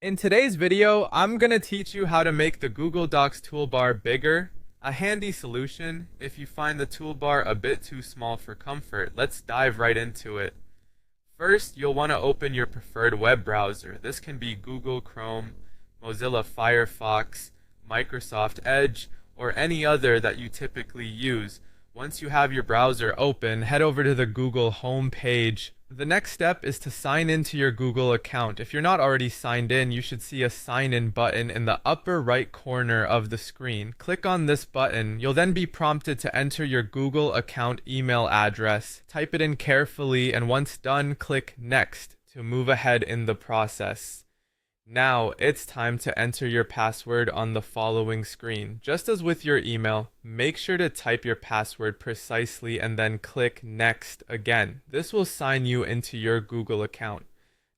In today's video, I'm going to teach you how to make the Google Docs toolbar bigger. A handy solution if you find the toolbar a bit too small for comfort. Let's dive right into it. First, you'll want to open your preferred web browser. This can be Google Chrome, Mozilla Firefox, Microsoft Edge, or any other that you typically use. Once you have your browser open, head over to the Google home page. The next step is to sign into your Google account. If you're not already signed in, you should see a sign in button in the upper right corner of the screen. Click on this button. You'll then be prompted to enter your Google account email address. Type it in carefully, and once done, click Next to move ahead in the process. Now it's time to enter your password on the following screen. Just as with your email, make sure to type your password precisely and then click Next again. This will sign you into your Google account.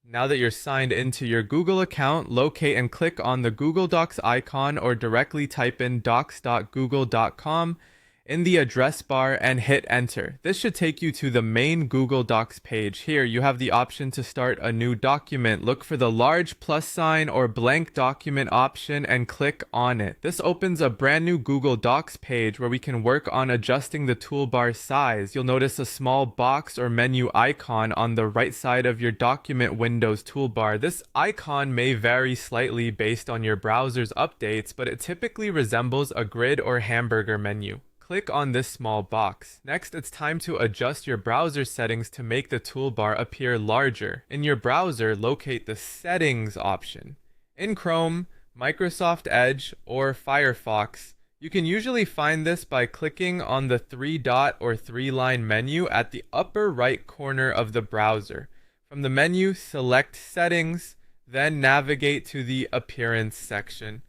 Now that you're signed into your Google account, locate and click on the Google Docs icon or directly type in docs.google.com in the address bar and hit enter. This should take you to the main Google Docs page. Here you have the option to start a new document. Look for the large plus sign or blank document option and click on it. This opens a brand new Google Docs page where we can work on adjusting the toolbar size. You'll notice a small box or menu icon on the right side of your document window's toolbar. This icon may vary slightly based on your browser's updates, but it typically resembles a grid or hamburger menu. Click on this small box. Next, it's time to adjust your browser settings to make the toolbar appear larger. In your browser, locate the Settings option. In Chrome, Microsoft Edge, or Firefox, you can usually find this by clicking on the three-dot or three-line menu at the upper right corner of the browser. From the menu, select Settings, then navigate to the Appearance section.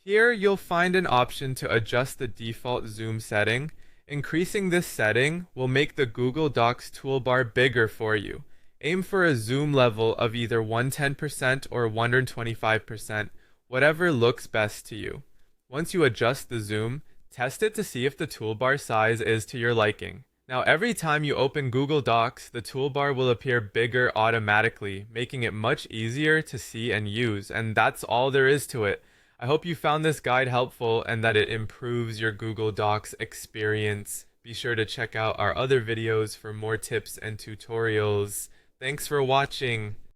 Here you'll find an option to adjust the default zoom setting. Increasing this setting will make the Google Docs toolbar bigger for you. Aim for a zoom level of either 110% or 125%, whatever looks best to you. Once you adjust the zoom, test it to see if the toolbar size is to your liking. Now every time you open Google Docs, the toolbar will appear bigger automatically, making it much easier to see and use, and that's all there is to it. I hope you found this guide helpful and that it improves your Google Docs experience. Be sure to check out our other videos for more tips and tutorials. Thanks for watching.